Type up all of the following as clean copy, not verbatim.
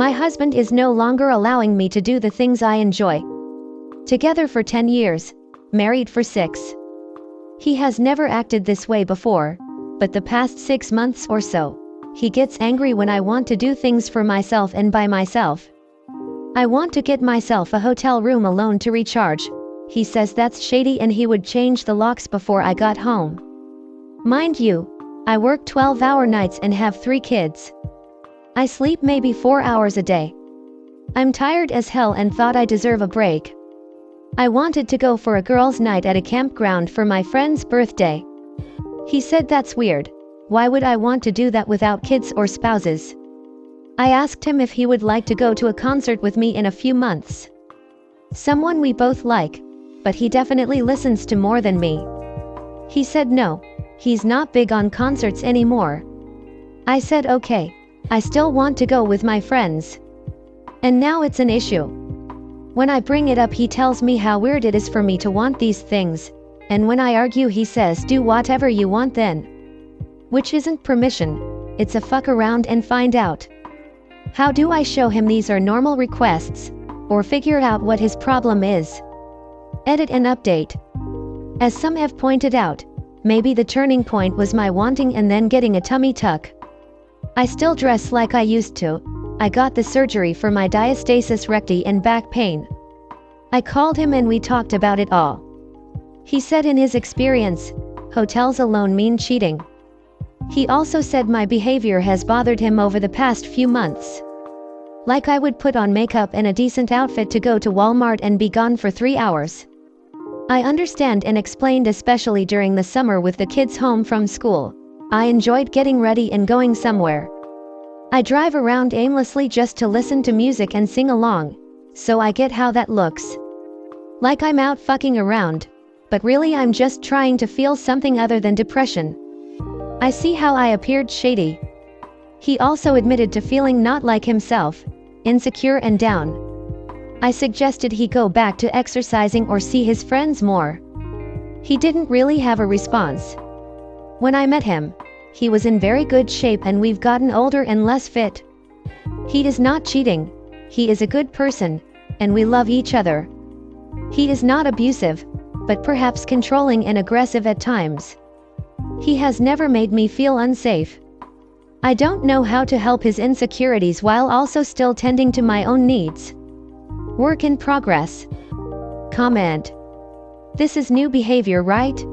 My husband is no longer allowing me to do the things I enjoy. Together for 10 years, married for 6. He has never acted this way before, but the past 6 months or so, he gets angry when I want to do things for myself and by myself. I want to get myself a hotel room alone to recharge. He says that's shady and he would change the locks before I got home. Mind you, I work 12-hour nights and have 3 kids. I sleep maybe 4 hours a day. I'm tired as hell and thought I deserve a break. I wanted to go for a girls' night at a campground for my friend's birthday. He said that's weird. Why would I want to do that without kids or spouses? I asked him if he would like to go to a concert with me in a few months. Someone we both like, but he definitely listens to more than me. He said no, he's not big on concerts anymore. I said okay, I still want to go with my friends. And now it's an issue. When I bring it up he tells me how weird it is for me to want these things, and when I argue he says do whatever you want then. Which isn't permission, it's a fuck around and find out. How do I show him these are normal requests, or figure out what his problem is? Edit and update. As some have pointed out, maybe the turning point was my wanting and then getting a tummy tuck. I still dress like I used to. I got the surgery for my diastasis recti and back pain. I called him and we talked about it all. He said in his experience, hotels alone mean cheating. He also said my behavior has bothered him over the past few months. Like I would put on makeup and a decent outfit to go to Walmart and be gone for 3 hours. I understand and explained especially during the summer with the kids home from school. I enjoyed getting ready and going somewhere. I drive around aimlessly just to listen to music and sing along, so I get how that looks. Like I'm out fucking around, but really I'm just trying to feel something other than depression. I see how I appeared shady. He also admitted to feeling not like himself, insecure and down. I suggested he go back to exercising or see his friends more. He didn't really have a response. When I met him, he was in very good shape and we've gotten older and less fit. He is not cheating, he is a good person, and we love each other. He is not abusive, but perhaps controlling and aggressive at times. He has never made me feel unsafe. I don't know how to help his insecurities while also still tending to my own needs. Work in progress. Comment. This is new behavior, right?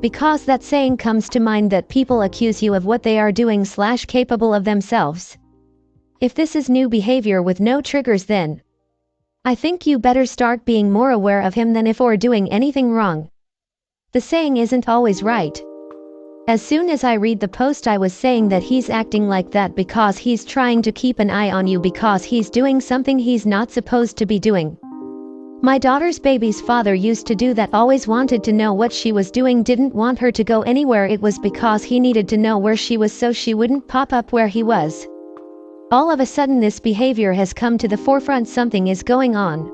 Because that saying comes to mind that people accuse you of what they are doing / capable of themselves. If this is new behavior with no triggers then I think you better start being more aware of him than if or doing anything wrong. The saying isn't always right. As soon as I read the post I was saying that he's acting like that because he's trying to keep an eye on you because he's doing something he's not supposed to be doing. My daughter's baby's father used to do that, always wanted to know what she was doing, didn't want her to go anywhere. It was because he needed to know where she was so she wouldn't pop up where he was. All of a sudden this behavior has come to the forefront, something is going on.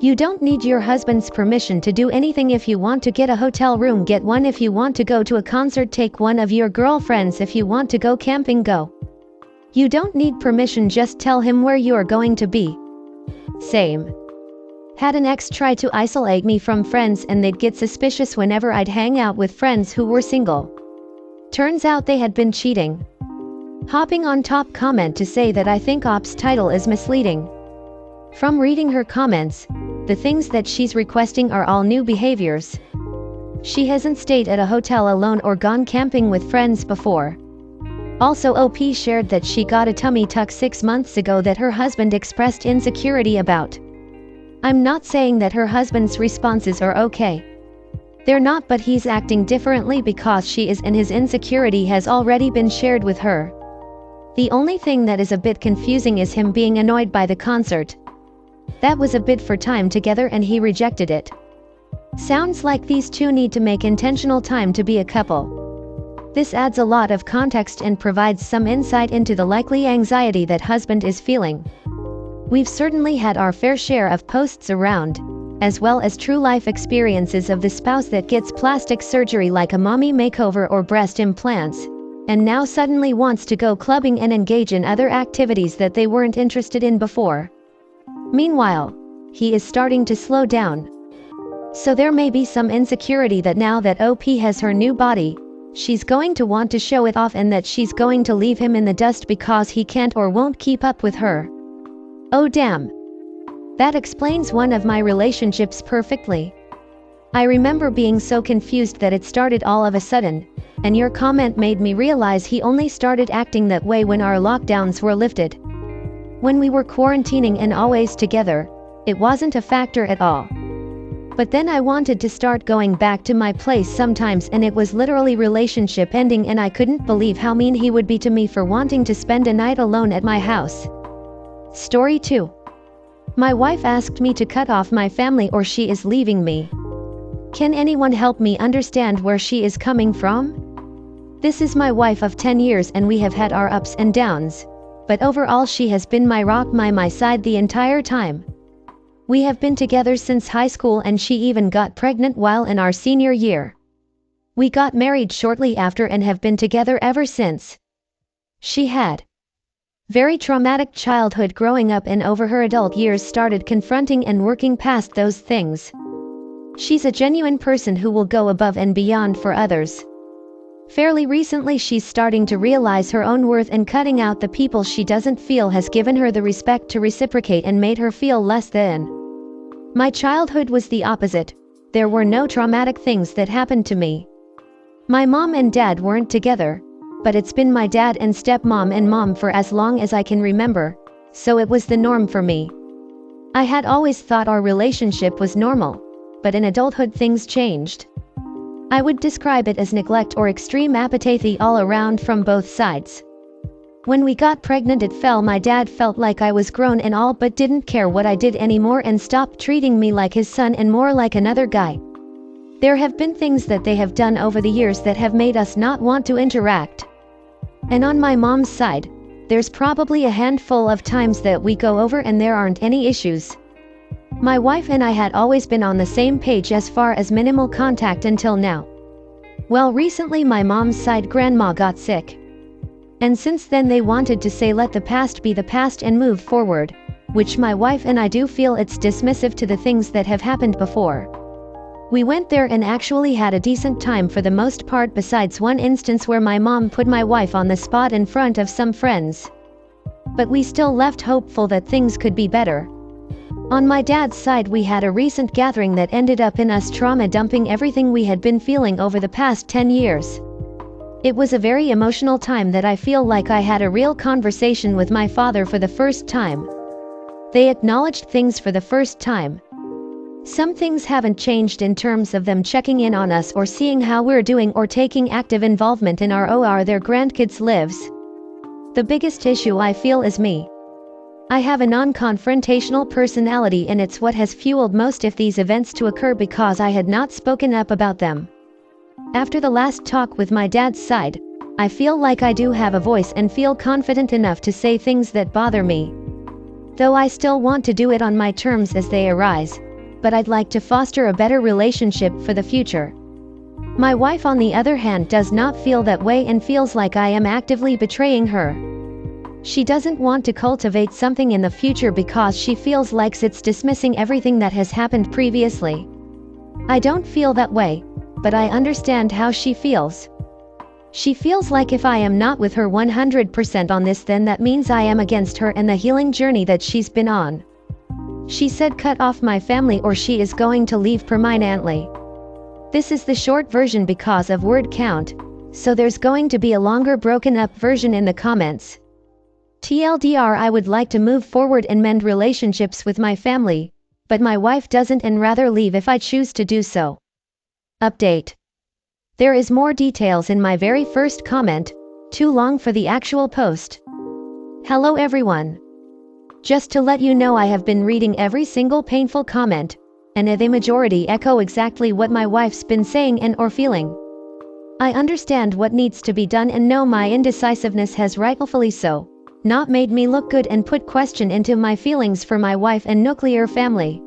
You don't need your husband's permission to do anything. If you want to get a hotel room, get one. If you want to go to a concert, take one of your girlfriends. If you want to go camping, go. You don't need permission, just tell him where you are going to be. Same. Had an ex try to isolate me from friends and they'd get suspicious whenever I'd hang out with friends who were single. Turns out they had been cheating. Hopping on top comment to say that I think Op's title is misleading. From reading her comments, the things that she's requesting are all new behaviors. She hasn't stayed at a hotel alone or gone camping with friends before. Also, OP shared that she got a tummy tuck 6 months ago that her husband expressed insecurity about. I'm not saying that her husband's responses are okay. They're not, but he's acting differently because she is, and his insecurity has already been shared with her. The only thing that is a bit confusing is him being annoyed by the concert. That was a bid for time together and he rejected it. Sounds like these two need to make intentional time to be a couple. This adds a lot of context and provides some insight into the likely anxiety that husband is feeling. We've certainly had our fair share of posts around, as well as true life experiences of the spouse that gets plastic surgery like a mommy makeover or breast implants, and now suddenly wants to go clubbing and engage in other activities that they weren't interested in before. Meanwhile, he is starting to slow down. So there may be some insecurity that now that OP has her new body, she's going to want to show it off and that she's going to leave him in the dust because he can't or won't keep up with her. Oh damn. That explains one of my relationships perfectly. I remember being so confused that it started all of a sudden, and your comment made me realize he only started acting that way when our lockdowns were lifted. When we were quarantining and always together, it wasn't a factor at all. But then I wanted to start going back to my place sometimes and it was literally relationship ending and I couldn't believe how mean he would be to me for wanting to spend a night alone at my house. Story 2. My wife asked me to cut off my family or she is leaving me. Can anyone help me understand where she is coming from? This is my wife of 10 years and we have had our ups and downs. But overall she has been my rock, my side the entire time. We have been together since high school and she even got pregnant while in our senior year. We got married shortly after and have been together ever since. She had very traumatic childhood growing up and over her adult years started confronting and working past those things. She's a genuine person who will go above and beyond for others. Fairly recently she's starting to realize her own worth and cutting out the people she doesn't feel has given her the respect to reciprocate and made her feel less than. My childhood was the opposite. There were no traumatic things that happened to me. My mom and dad weren't together, but it's been my dad and stepmom and mom for as long as I can remember, so it was the norm for me. I had always thought our relationship was normal, but in adulthood things changed. I would describe it as neglect or extreme apathy all around from both sides. When we got pregnant my dad felt like I was grown and all but didn't care what I did anymore and stopped treating me like his son and more like another guy. There have been things that they have done over the years that have made us not want to interact. And on my mom's side, there's probably a handful of times that we go over and there aren't any issues. My wife and I had always been on the same page as far as minimal contact until now. Well, recently my mom's side grandma got sick. And since then they wanted to say let the past be the past and move forward, which my wife and I do feel it's dismissive to the things that have happened before. We went there and actually had a decent time for the most part besides one instance where my mom put my wife on the spot in front of some friends. But we still left hopeful that things could be better. On my dad's side we had a recent gathering that ended up in us trauma dumping everything we had been feeling over the past 10 years. It was a very emotional time that I feel like I had a real conversation with my father for the first time. They acknowledged things for the first time. Some things haven't changed in terms of them checking in on us or seeing how we're doing or taking active involvement in our their grandkids' lives. The biggest issue I feel is me. I have a non-confrontational personality and it's what has fueled most of these events to occur because I had not spoken up about them. After the last talk with my dad's side, I feel like I do have a voice and feel confident enough to say things that bother me. Though I still want to do it on my terms as they arise, but I'd like to foster a better relationship for the future. My wife on the other hand does not feel that way and feels like I am actively betraying her. She doesn't want to cultivate something in the future because she feels like it's dismissing everything that has happened previously. I don't feel that way, but I understand how she feels. She feels like if I am not with her 100% on this, then that means I am against her and the healing journey that she's been on. She said cut off my family or she is going to leave permanently. This is the short version because of word count, so there's going to be a longer broken up version in the comments. TLDR, I would like to move forward and mend relationships with my family, but my wife doesn't and rather leave if I choose to do so. Update. There is more details in my very first comment, too long for the actual post. Hello everyone. Just to let you know, I have been reading every single painful comment, and the majority echo exactly what my wife's been saying and or feeling. I understand what needs to be done and know my indecisiveness has rightfully so not made me look good and put question into my feelings for my wife and nuclear family.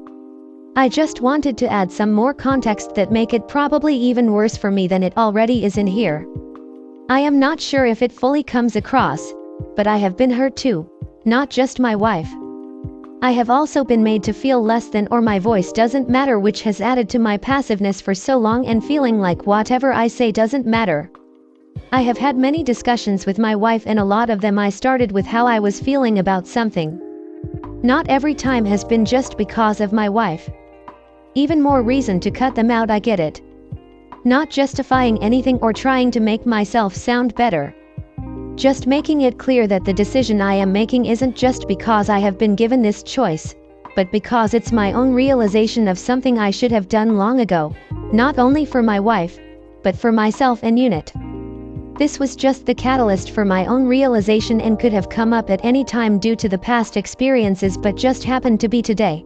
I just wanted to add some more context that make it probably even worse for me than it already is in here. I am not sure if it fully comes across, but I have been hurt too, not just my wife. I have also been made to feel less than or my voice doesn't matter, which has added to my passiveness for so long and feeling like whatever I say doesn't matter. I have had many discussions with my wife, and a lot of them I started with how I was feeling about something. Not every time has been just because of my wife. Even more reason to cut them out, I get it. Not justifying anything or trying to make myself sound better. Just making it clear that the decision I am making isn't just because I have been given this choice, but because it's my own realization of something I should have done long ago, not only for my wife, but for myself and Unit. This was just the catalyst for my own realization and could have come up at any time due to the past experiences, but just happened to be today.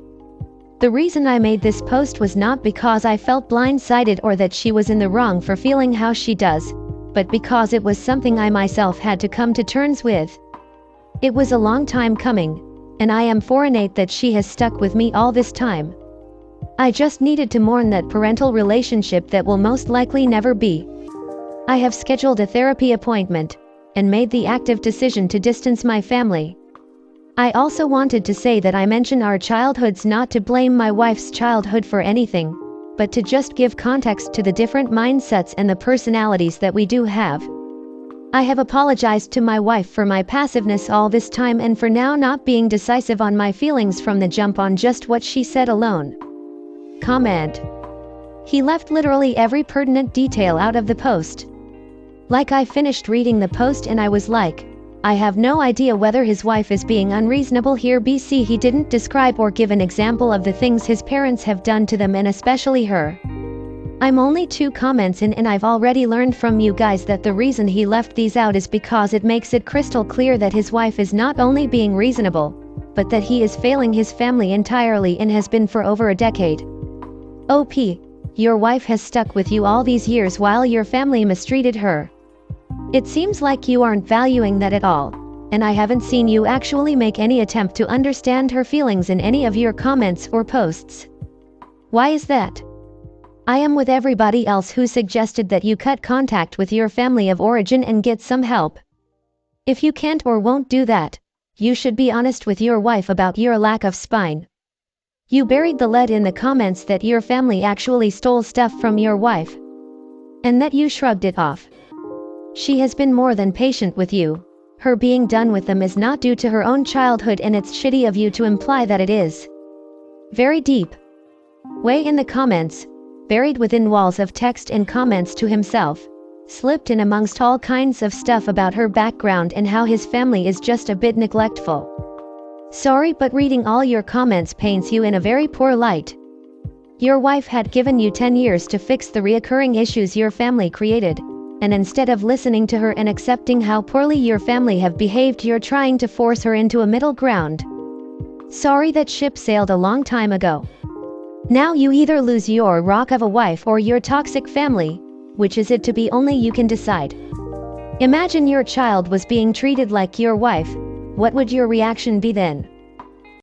The reason I made this post was not because I felt blindsided or that she was in the wrong for feeling how she does, but because it was something I myself had to come to terms with. It was a long time coming, and I am fortunate that she has stuck with me all this time. I just needed to mourn that parental relationship that will most likely never be. I have scheduled a therapy appointment, and made the active decision to distance my family. I also wanted to say that I mention our childhoods not to blame my wife's childhood for anything, but to just give context to the different mindsets and the personalities that we do have. I have apologized to my wife for my passiveness all this time and for now not being decisive on my feelings from the jump on just what she said alone. Comment. He left literally every pertinent detail out of the post. Like, I finished reading the post and I was like, I have no idea whether his wife is being unreasonable here. BC, he didn't describe or give an example of the things his parents have done to them, and especially her. I'm only 2 comments in and I've already learned from you guys that the reason he left these out is because it makes it crystal clear that his wife is not only being reasonable, but that he is failing his family entirely and has been for over a decade. OP, your wife has stuck with you all these years while your family mistreated her. It seems like you aren't valuing that at all, and I haven't seen you actually make any attempt to understand her feelings in any of your comments or posts. Why is that? I am with everybody else who suggested that you cut contact with your family of origin and get some help. If you can't or won't do that, you should be honest with your wife about your lack of spine. You buried the lead in the comments that your family actually stole stuff from your wife, and that you shrugged it off. She has been more than patient with you. Her being done with them is not due to her own childhood, and it's shitty of you to imply that it is. Very deep. Way in the comments, buried within walls of text and comments to himself, slipped in amongst all kinds of stuff about her background and how his family is just a bit neglectful. Sorry, but reading all your comments paints you in a very poor light. Your wife had given you 10 years to fix the reoccurring issues your family created, and instead of listening to her and accepting how poorly your family have behaved, you're trying to force her into a middle ground. Sorry, that ship sailed a long time ago. Now you either lose your rock of a wife or your toxic family. Which is it to be? Only you can decide. Imagine your child was being treated like your wife. What would your reaction be then?